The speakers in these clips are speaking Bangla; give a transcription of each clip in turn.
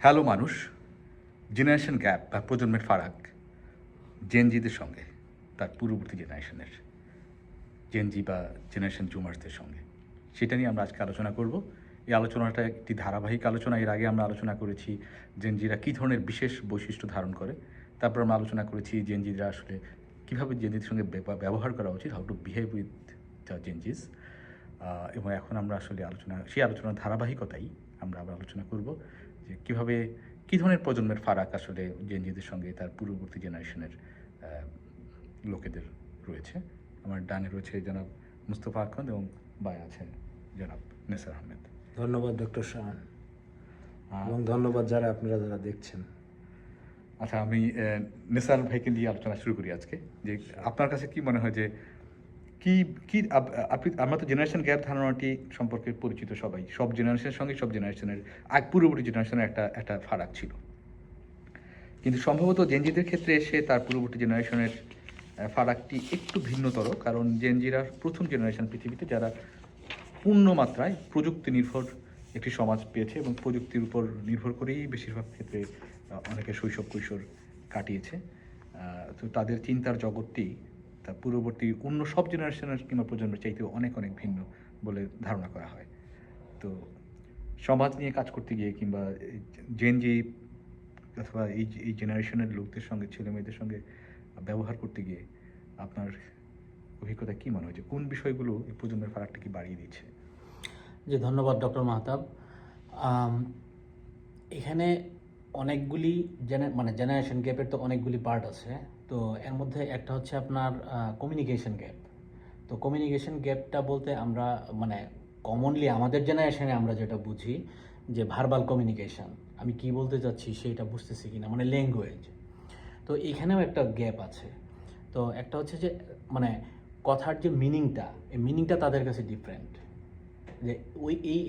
হ্যালো মানুষ, জেনারেশন গ্যাপ বা প্রজন্মের ফারাক জেনজিদের সঙ্গে তার পূর্ববর্তী জেনারেশনের জেনজি বা জেনারেশন জুমার্সদের সঙ্গে, সেটা নিয়ে আমরা আজকে আলোচনা করব। এই আলোচনাটা একটি ধারাবাহিক আলোচনা। এর আগে আমরা আলোচনা করেছি জেনজিরা কী ধরনের বিশেষ বৈশিষ্ট্য ধারণ করে। তারপর আমরা আলোচনা করেছি জেনজিরা আসলে কীভাবে জেনজিদের সঙ্গে ব্যবহার করা উচিত, how to behave with the Gen Zs. এবং এখন আমরা আসলে সেই আলোচনার ধারাবাহিকতাই আমরা আবার আলোচনা করব যে কীভাবে কী ধরনের প্রজন্মের ফারাক আসলে জেনজিদের সঙ্গে তার পূর্ববর্তী জেনারেশনের লোকেদের রয়েছে। আমার ডানে রয়েছে জনাব মুস্তফা আখন্দ এবং বায়ে আছেন জনাব নেসার আহমেদ। ধন্যবাদ ডক্টর শাহান, এবং ধন্যবাদ যারা দেখছেন। আচ্ছা, আমি নেসার ভাইকে নিয়ে আলোচনা শুরু করি আজকে। যে আপনার কাছে কি মনে হয় যে কি কি আপনি, আমরা তো জেনারেশন গ্যাপ ধারণাটি সম্পর্কে পরিচিত সবাই, সব জেনারেশনের সঙ্গে সব জেনারেশনের পূর্ববর্তী জেনারেশনের একটা ফারাক ছিল, কিন্তু সম্ভবত জেনজিদের ক্ষেত্রে এসে তার পূর্ববর্তী জেনারেশনের ফারাকটি একটু ভিন্নতর। কারণ জেনজিরা প্রথম জেনারেশন পৃথিবীতে যারা পূর্ণ মাত্রায় প্রযুক্তি নির্ভর একটি সমাজ পেয়েছে এবং প্রযুক্তির উপর নির্ভর করেই বেশিরভাগ ক্ষেত্রে অনেকে শৈশব কৈশোর কাটিয়েছে। তো তাদের চিন্তার জগৎটি তার পূর্ববর্তী অন্য সব জেনারেশনের কিংবা প্রজন্মের চাইতেও অনেক অনেক ভিন্ন বলে ধারণা করা হয়। তো সমাজ নিয়ে কাজ করতে গিয়ে কিংবা জেনজি অথবা এই জেনারেশনের লোকদের সঙ্গে, ছেলে মেয়েদের সঙ্গে ব্যবহার করতে গিয়ে আপনার অভিজ্ঞতা কী মনে হয় যে কোন বিষয়গুলো এই প্রজন্মের ফারাকটা কি বাড়িয়ে দিচ্ছে? জি, ধন্যবাদ ডক্টর মাহতাব। এখানে অনেকগুলি জেনারেশন গ্যাপের তো অনেকগুলি পার্ট আছে। তো এর মধ্যে একটা হচ্ছে আপনার কমিউনিকেশন গ্যাপ। তো কমিউনিকেশন গ্যাপটা বলতে আমরা কমনলি আমাদের জেনারেশনে আমরা যেটা বুঝি যে ভার্বাল কমিউনিকেশন, আমি কি বলতে চাচ্ছি সেটা বুঝতেছি কিনা, ল্যাঙ্গুয়েজ। তো এখানেও একটা গ্যাপ আছে। তো একটা হচ্ছে যে কথার যে মিনিংটা, এই মিনিংটা তাদের কাছে ডিফারেন্ট। যে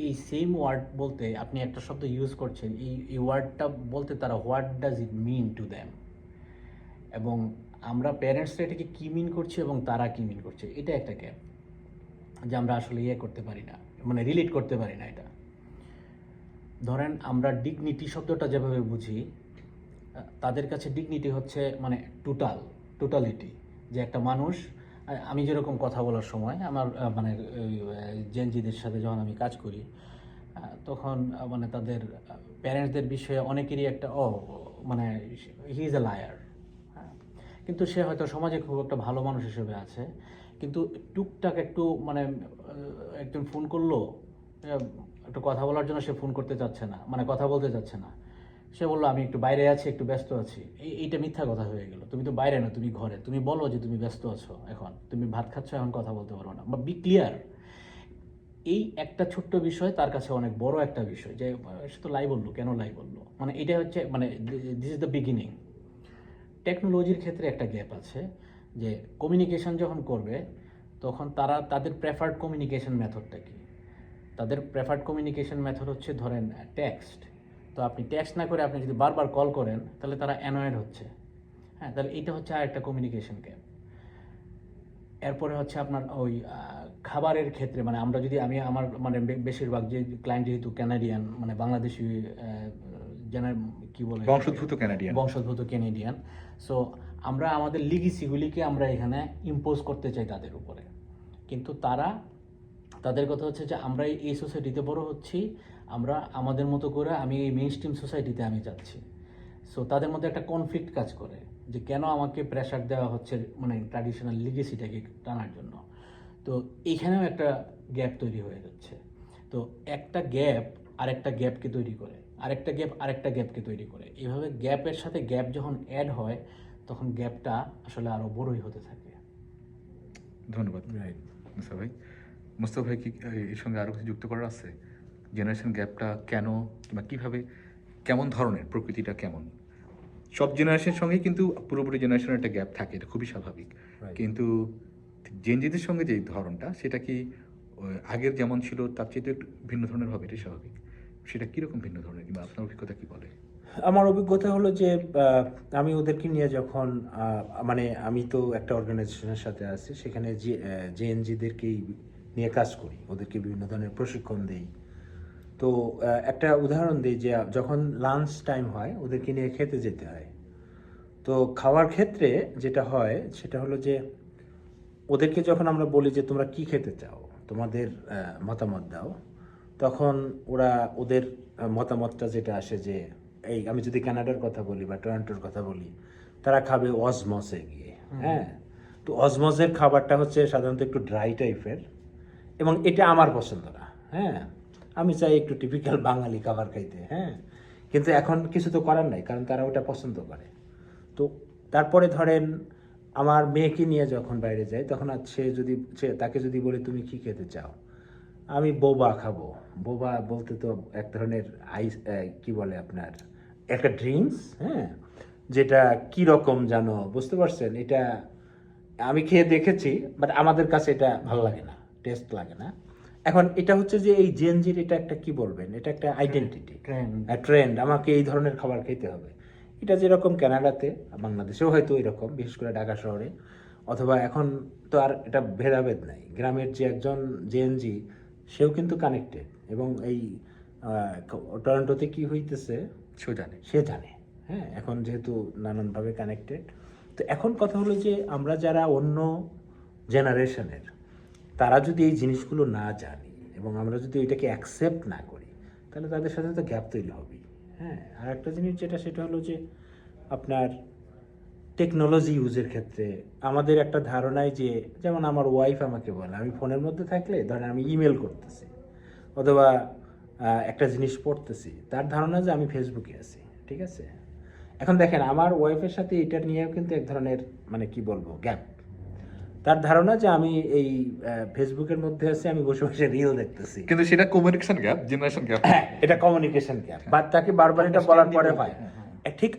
এই সেম ওয়ার্ড বলতে আপনি একটা শব্দ ইউজ করছেন, এই ওয়ার্ডটা বলতে তারা what does it mean to them, এবং আমরা প্যারেন্টসরা এটাকে কী মিন করছি এবং তারা কী মিন করছে, এটা একটা গ্যাপ যে আমরা আসলে করতে পারি না, রিলেট করতে পারি না। এটা ধরেন আমরা ডিগনিটি শব্দটা যেভাবে বুঝি, তাদের কাছে ডিগনিটি হচ্ছে টোটালিটি। যে একটা মানুষ, আমি যেরকম কথা বলার সময় আমার জেনজিদের সাথে যখন আমি কাজ করি, তখন তাদের প্যারেন্টসদের বিষয়ে অনেকেরই একটা হি ইজ এ লায়ার। হ্যাঁ, কিন্তু সে হয়তো সমাজে খুব একটা ভালো মানুষ হিসেবে আছে, কিন্তু টুকটাক একটু একজন ফোন করলো, একটু কথা বলার জন্য সে ফোন করতে চাচ্ছে না, কথা বলতে চাচ্ছে না। সে বললো আমি একটু বাইরে আছি, একটু ব্যস্ত আছি। এইটা মিথ্যা কথা হয়ে গেল। তুমি তো বাইরে না, তুমি ঘরে। তুমি বলো যে তুমি ব্যস্ত আছো, এখন তুমি ভাত খাচ্ছ, এখন কথা বলতে পারো না, বা বি ক্লিয়ার। এই একটা ছোট্ট বিষয় তার কাছে অনেক বড় একটা বিষয়, যে সে তো লাই বললো, কেন লাই বললো, এটা হচ্ছে দিস ইজ দ্য বিগিনিং। টেকনোলজির ক্ষেত্রে একটা গ্যাপ আছে, যে কমিউনিকেশন যখন করবে তখন তাদের প্রেফার্ড কমিউনিকেশন মেথডটা কি? তাদের প্রেফার্ড কমিউনিকেশন মেথড হচ্ছে ধরেন টেক্সট। তো আপনি টেক্সট না করে আপনি যদি বারবার কল করেন, তাহলে তারা অ্যানয়েড হচ্ছে। হ্যাঁ, তাহলে এটা হচ্ছে আর একটা কমিউনিকেশন গ্যাপ। এরপরে হচ্ছে আপনার ওই খাবারের ক্ষেত্রে, আমরা যদি আমার বেশিরভাগ যে ক্লায়েন্ট যেহেতু ক্যানাডিয়ান, বাংলাদেশি কি বলে, বংশোদ্ভূত ক্যানাডিয়ান। সো আমরা আমাদের লিগেসিগুলিকে আমরা এখানে ইম্পোজ করতে চাই তাদের উপরে, কিন্তু তাদের কথা হচ্ছে যে আমরা এই সোসাইটিতে বড় হচ্ছি, আমরা আমাদের মতো করে আমি এই মেইন স্ট্রিম সোসাইটিতে আমি যাচ্ছি। সো তাদের মধ্যে একটা কনফ্লিক্ট কাজ করে যে কেন আমাকে প্রেশার দেওয়া হচ্ছে ট্র্যাডিশনাল লিগেসিটাকে টানার জন্য। তো এইখানেও একটা গ্যাপ তৈরি হয়ে যাচ্ছে। তো একটা গ্যাপ আরেকটা গ্যাপকে তৈরি করে, আরেকটা গ্যাপ আরেকটা গ্যাপকে তৈরি করে। এইভাবে গ্যাপের সাথে গ্যাপ যখন অ্যাড হয়, তখন গ্যাপটা আসলে আরও বড়ই হতে থাকে। ধন্যবাদ মুস্তফা ভাই। মুস্তফা ভাই কি এর সঙ্গে আরও কিছু যুক্ত করার আছে? জেনারেশন গ্যাপটা কেন কিংবা কীভাবে, কেমন ধরনের, প্রকৃতিটা কেমন? সব জেনারেশনের সঙ্গে কিন্তু পুরোপুরি জেনারেশনের একটা গ্যাপ থাকে, এটা খুবই স্বাভাবিক। কিন্তু জেনজিদের সঙ্গে যে ধরনটা, সেটা কি আগের যেমন ছিল তার চেয়ে একটু ভিন্ন ধরনের হবে, এটাই স্বাভাবিক। সেটা কীরকম ভিন্ন ধরনের, কিংবা আপনার অভিজ্ঞতা কী বলে? আমার অভিজ্ঞতা হলো যে আমি ওদেরকে নিয়ে যখন আমি তো একটা অর্গানাইজেশনের সাথে আছি, সেখানে জেএনজিদেরকেই নিয়ে কাজ করি, ওদেরকে বিভিন্ন ধরনের প্রশিক্ষণ দিই, তো একটা উদাহরণ দিই যে যখন লাঞ্চ টাইম হয় ওদেরকে নিয়ে খেতে যেতে হয়। তো খাওয়ার ক্ষেত্রে যেটা হয় সেটা হলো যে ওদেরকে যখন আমরা বলি যে তোমরা কি খেতে চাও, তোমাদের মতামত দাও, তখন ওরা ওদের মতামতটা যেটা আসে যে এই আমি যদি কানাডার কথা বলি বা টরন্টোর কথা বলি, তারা খাবে অজমসে গিয়ে। হ্যাঁ, তো অজমসের খাবারটা হচ্ছে সাধারণত একটু ড্রাই টাইপের, এবং এটা আমার পছন্দ না। হ্যাঁ, আমি চাই একটু টিপিক্যাল বাঙালি খাবার খাইতে। হ্যাঁ, কিন্তু এখন কিছু তো করার নাই, কারণ তারা ওটা পছন্দ করে। তো তারপরে ধরেন আমার মেয়েকে নিয়ে যখন বাইরে যাই, তখন আর তাকে যদি বলি তুমি কি খেতে চাও, আমি বোবা খাবো। বোবা বলতে তো এক ধরনের আইস, কি বলে আপনার, একটা ড্রিঙ্কস। হ্যাঁ, যেটা কি রকম জানো, বুঝতে পারছেন? এটা আমি খেয়ে দেখেছি, বাট আমাদের কাছে এটা ভালো লাগে না, টেস্ট লাগে না। এখন এটা হচ্ছে যে এই জেনজির এটা একটা কি বলবেন, এটা একটা আইডেন্টিটি, ট্রেন্ড, আমাকে এই ধরনের খাবার খেতে হবে। এটা যেরকম কানাডাতে, বাংলাদেশেও হয়তো এরকম, বিশেষ করে ঢাকা শহরে, অথবা এখন তো আর এটা ভেদাভেদ নাই। গ্রামের যে একজন জেএনজি, সেও কিন্তু কানেক্টেড, এবং এই টরন্টোতে কি হইতেছে সে জানে। হ্যাঁ, এখন যেহেতু নানানভাবে কানেক্টেড। তো এখন কথা হলো যে আমরা যারা অন্য জেনারেশনের, তারা যদি এই জিনিসগুলো না জানি এবং আমরা যদি এটাকে অ্যাকসেপ্ট না করি, তাহলে তাদের সাথে তো গ্যাপ তৈরি হবেই। হ্যাঁ, আর একটা জিনিস সেটা হলো যে আপনার টেকনোলজি ইউজের ক্ষেত্রে আমাদের একটা ধারণায় যে, যেমন আমার ওয়াইফ আমাকে বলে, আমি ফোনের মধ্যে থাকলে ধরেন আমি ইমেল করতেছি অথবা একটা জিনিস পড়তেছি, তার ধারণা যে আমি ফেসবুকে আছি। ঠিক আছে, এখন দেখেন আমার ওয়াইফের সাথে এটা নিয়েও কিন্তু এক ধরনের মানে কি বলবো গ্যাপ। তার ধারণা যে আমি এই ফেসবুকের মধ্যে আছি, আমি বসে বসে রিল দেখতেছি, কিন্তু সেটা কমিউনিকেশন গ্যাপ, জেনারেশন গ্যাপ। হ্যাঁ, এটা কমিউনিকেশন গ্যাপ। বাট তাকে বারবার এটা বলার পরে হয়। ঠিক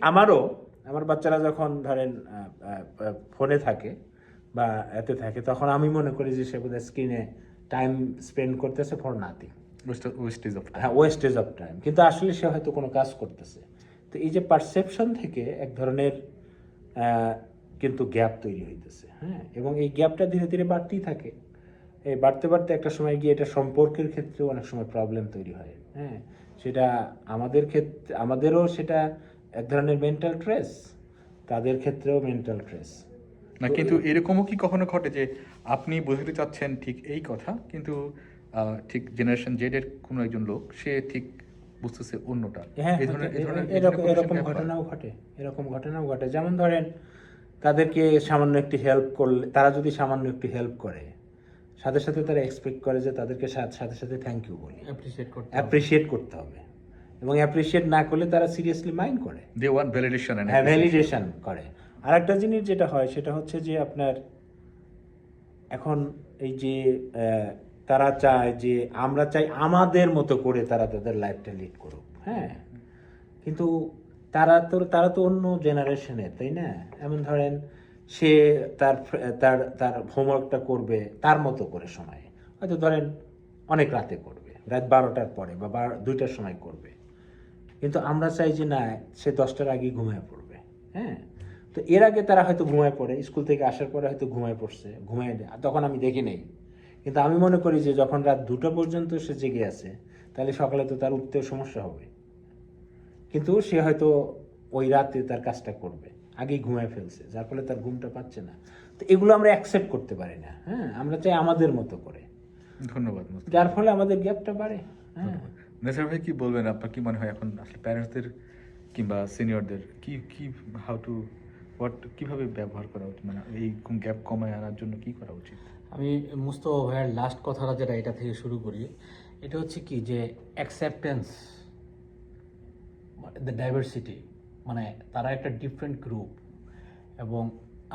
আমার বাচ্চারা যখন ধরেন ফোনে থাকে বা এতে থাকে, তখন আমি মনে করি যে সে বোধহয় স্ক্রিনে টাইম স্পেন্ড করতেছে for nothing, wastage of time, কিন্তু আসলে সে হয়তো কোনো কাজ করতেছে। তো এই যে পারসেপশন থেকে এক ধরনের কিন্তু গ্যাপ তৈরি হইতেছে। হ্যাঁ, এবং এই গ্যাপটা ধীরে ধীরে বাড়তেই থাকে। এই বাড়তে বাড়তে একটা সময় গিয়ে এটা সম্পর্কের ক্ষেত্রেও অনেক সময় প্রবলেম তৈরি হয়। হ্যাঁ, সেটা আমাদের ক্ষেত্রে, আমাদেরও সেটা এক ধরনের মেন্টাল ট্রেস, তাদের ক্ষেত্রেও মেন্টাল ট্রেস। না, কিন্তু এরকমও কি কখনো ঘটে যে আপনি বোঝাতে চাচ্ছেন ঠিক এই কথা, কিন্তু ঠিক জেনারেশন জেড এর কোনো একজন লোক সে ঠিক বুঝতেছে অন্যটা? হ্যাঁ, এরকম এরকম ঘটনাও ঘটে। যেমন ধরেন তাদেরকে সামান্য একটি হেল্প করলে, তারা যদি সামান্য একটি হেল্প করে, সাথে সাথে তারা এক্সপেক্ট করে যে তাদেরকে সাথে সাথে থ্যাংক ইউ বলি, অ্যাপ্রিসিয়েট করতে হবে, এবং অ্যাপ্রিসিয়েট না করলে তারা সিরিয়াসলি মাইন্ড করে, দে ওয়ান্ট ভ্যালিডেশন। হ্যাঁ, ভ্যালিডেশন করে। আর একটা জিনিস যেটা হয় সেটা হচ্ছে যে আপনার এখন এই যে তারা চায় যে আমরা চাই আমাদের মতো করে তারা তাদের লাইফটা লিড করুক। হ্যাঁ, কিন্তু তারা তো অন্য জেনারেশনের, তাই না? এমন ধরেন সে তার তার তার হোমওয়ার্কটা করবে তার মতো করে সময়ে, হয়তো ধরেন অনেক রাতে করবে, রাত 12টার পরে বা 2টার সময় করবে, কিন্তু আমরা চাই যে না, সে 10টার আগে ঘুমিয়ে পড়বে। হ্যাঁ, তো এর আগে তারা হয়তো ঘুমায় পড়ে, স্কুল থেকে আসার পরে হয়তো ঘুমায় পড়ছে, তখন আমি দেখি নেই। কিন্তু আমি মনে করি যে যখন রাত 2টা পর্যন্ত সে জেগে আছে, তাহলে সকালে তো তার উঠতেও সমস্যা হবে, কিন্তু সে হয়তো ওই রাতে তার কাজটা করবে, আগেই ঘুমায় ফেলছে, যার ফলে তার ঘুমটা পাচ্ছে না। তো এগুলো আমরা অ্যাকসেপ্ট করতে পারি না। হ্যাঁ, আমরা চাই আমাদের মতো করে। ধন্যবাদ। যার ফলে আমাদের গ্যাপটা বাড়ে। হ্যাঁ, নেসার ভাই কি বলবেন? আপনার কি মনে হয় এখন আসলে প্যারেন্টসদের কিংবা সিনিয়রদের কিভাবে ব্যবহার করা উচিত, মানে এই গ্যাপ কমায় আনার জন্য কি করা উচিত? আমি মুস্তফা ভাইয়ের লাস্ট কথাটা যেটা, এটা থেকে শুরু করি। এটা হচ্ছে কি যে অ্যাকসেপ্টেন্স, দ্য ডাইভার্সিটি, মানে তারা একটা ডিফারেন্ট গ্রুপ, এবং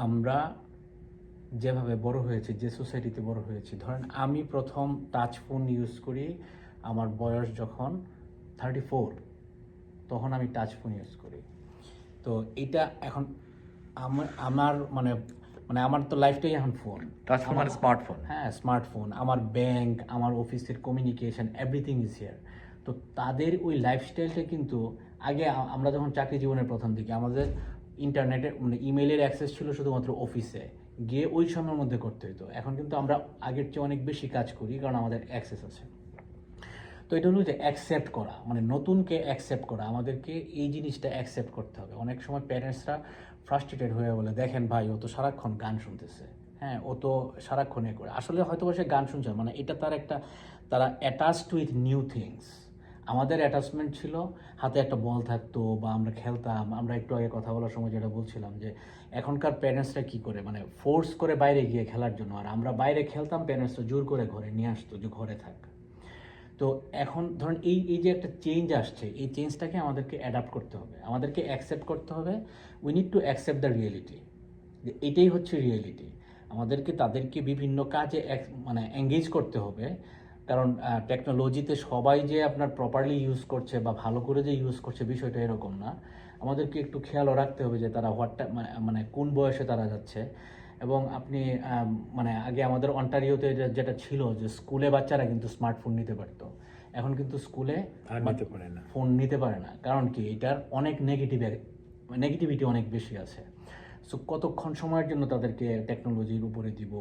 আমরা যেভাবে বড় হয়েছি, যে সোসাইটিতে বড় হয়েছি, ধরেন আমি প্রথম টাচ ফোন ইউজ করি আমার বয়স যখন 34, তখন আমি টাচ ফোন ইউজ করি। তো এটা এখন আমার মানে আমার তো লাইফটাই এখন ফোন, টাচ ফোন মানে স্মার্টফোন। হ্যাঁ, স্মার্টফোন, আমার ব্যাংক, আমার অফিসের কমিউনিকেশন, এভরিথিং ইজ হিয়ার। তো তাদের ওই লাইফস্টাইলটা কিন্তু আগে আমরা যখন চাকরি জীবনের প্রথম দিকে আমাদের ইন্টারনেটের মানে ইমেলের অ্যাক্সেস ছিল শুধুমাত্র অফিসে গিয়ে ওই সময়ের মধ্যে করতে হতো। এখন কিন্তু আমরা আগের চেয়ে অনেক বেশি কাজ করি, কারণ আমাদের অ্যাক্সেস আছে। তো এটা হলো যে অ্যাকসেপ্ট করা, মানে নতুনকে অ্যাকসেপ্ট করা। আমাদেরকে এই জিনিসটা অ্যাকসেপ্ট করতে হবে। অনেক সময় প্যারেন্টসরা ফ্রাস্ট্রেটেড হয়ে বলে, দেখেন ভাই ও তো সারাক্ষণ গান শুনতেছে, হ্যাঁ ও তো সারাক্ষণ এ করে। আসলে হয়তো সে গান শুনছে মানে এটা তার একটা, তারা অ্যাটাচড উইথ নিউ থিংস। আমাদের অ্যাটাচমেন্ট ছিল হাতে একটা বল থাকতো বা আমরা খেলতাম। আমরা একটু আগে কথা বলার সময় যেটা বলছিলাম যে এখনকার প্যারেন্টসরা কী করে, মানে ফোর্স করে বাইরে গিয়ে খেলার জন্য, আর আমরা বাইরে খেলতাম, প্যারেন্টসরা জোর করে ঘরে নিয়ে আসতো যে ঘরে থাক। তো এখন ধরুন এই এই যে একটা চেঞ্জ আসছে, এই চেঞ্জটাকে আমাদেরকে অ্যাডাপ্ট করতে হবে, আমাদেরকে অ্যাকসেপ্ট করতে হবে। We need to accept the reality, যে এটাই হচ্ছে রিয়েলিটি। আমাদেরকে তাদেরকে বিভিন্ন কাজে মানে এঙ্গেজ করতে হবে। কারণ টেকনোলজিতে সবাই যে আপনার প্রপারলি ইউজ করছে বা ভালো করে যে ইউজ করছে বিষয়টা এরকম না। আমাদেরকে একটু খেয়ালও রাখতে হবে যে তারা মানে কোন বয়সে তারা যাচ্ছে। এবং আপনি মানে আগে আমাদের অন্টারিওতে যেটা ছিল যে স্কুলে বাচ্চারা কিন্তু স্মার্টফোন নিতে পারতো, এখন কিন্তু স্কুলে আর নিতে পারে না। ফোন নিতে পারে না। কারণ কি, এটার অনেক নেগেটিভিটি অনেক বেশি আছে। সো কতক্ষণ সময়ের জন্য তাদেরকে টেকনোলজির উপরে দিব,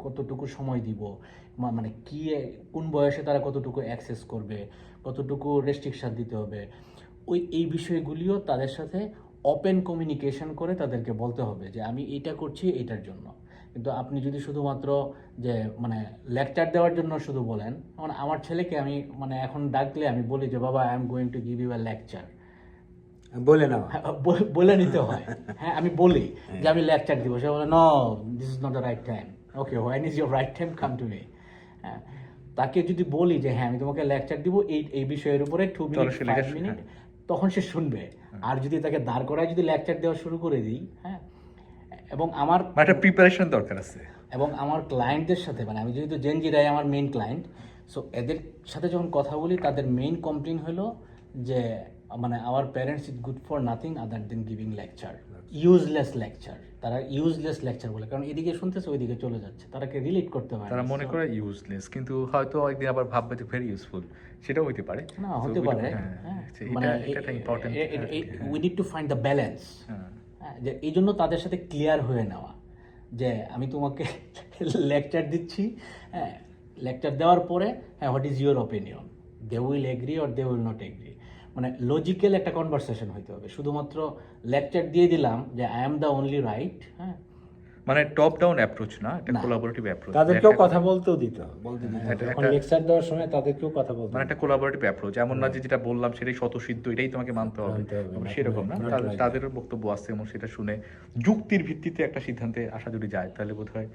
কতটুকু সময় দিব, মানে কি কোন বয়সে তারা কতটুকু অ্যাক্সেস করবে, কতটুকু রেস্ট্রিকশন দিতে হবে, এই বিষয়গুলিও তাদের সাথে ওপেন কমিউনিকেশন করে তাদেরকে বলতে হবে যে আমি এইটা করছি এইটার জন্য। কিন্তু আপনি যদি শুধুমাত্র যে মানে লেকচার দেওয়ার জন্য শুধু বলেন, মানে আমার ছেলেকে আমি মানে এখন ডাকলে আমি বলি যে বাবা I am going to give you a lecture, বলে নাও। বলে নিতে হয়। হ্যাঁ আমি বলি যে আমি লেকচার দিব, সে বলে no this is not the right time. Okay when is your right time, come to me. হ্যাঁ, তাকে যদি বলি যে হ্যাঁ আমি তোমাকে লেকচার দিব এই বিষয়ের উপরে 2 মিনিট 5 মিনিট, তখন সে শুনবে। আর যদি তাকে দাঁড় করায় যদি লেকচার দেওয়া শুরু করে দিই, হ্যাঁ, এবং আমার একটা প্রিপারেশন দরকার আছে। এবং আমার ক্লায়েন্টদের সাথে, মানে আমি যেহেতু জেন জিরাই আমার মেইন ক্লায়েন্ট, সো এদের সাথে যখন কথা বলি তাদের মেইন কমপ্লেইন হলো যে মানে our parents is good for nothing other than giving lecture, useless lecture. তারা ইউজলেস লেকচার বলে, কারণ এদিকে শুনতেছে ওইদিকে চলে যাচ্ছে, তারাকে রিলেট করতে পারে তারা মনে করে ইউজলেস, কিন্তু হয়তো একদিন আবার ভাববে যে ভেরি ইউজফুল, সেটাও হতে পারে। না হতে পারে। মানে we need to find the balance. যে এই জন্য তাদের সাথে ক্লিয়ার হয়ে নেওয়া যে আমি তোমাকে লেকচার দিচ্ছি, হ্যাঁ লেকচার দেওয়ার পরে হ্যাঁ what is your opinion, they will agree or they will not agree. মানে লজিক্যাল একটা কনভারসেশন হইতে হবে। শুধুমাত্র লেকচার দিয়ে দিলাম যে I am the only right, হ্যাঁ, মানে টপ ডাউন অ্যাপ্রোচ না, এটা কোলাবোরেটিভ অ্যাপ্রোচ। তাদেরকেও কথা বলতেও দিতে হবে, যখন লেকচার দেওয়ার সময় তাদেরকেও কথা বলতে মানে একটা কোলাবোরেটিভ অ্যাপ্রোচ, এমন না যে যেটা বললাম সেটাই স্বতঃসিদ্ধ, এটাই তোমাকে মানতে হবে, সেরকম না। তাদেরও বক্তব্য আছে এবং সেটা শুনে যুক্তির ভিত্তিতে একটা সিদ্ধান্তে আসা যদি যায় তাহলে বোধহয়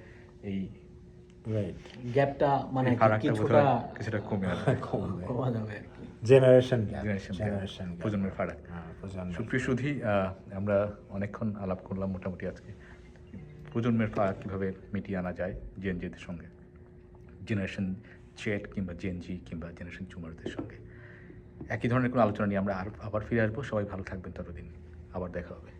এই গ্যাপটা মানে কিছুটা কমে আসবে, কমা যাবে আর কি। জেনারেশন প্রজন্মের ফারাক। সুপ্রিয় সুধী, আমরা অনেকক্ষণ আলাপ করলাম মোটামুটি আজকে প্রজন্মের ফারাক কীভাবে মিটিয়ে আনা যায় জেন জেদের সঙ্গে, জেনারেশন জেড কিংবা জেন জি কিংবা জেনারেশন জুমারদের সঙ্গে। একই ধরনের কোনো আলোচনা নিয়ে আমরা আবার ফিরে আসবো। সবাই ভালো থাকবেন, ততদিন আবার দেখা হবে।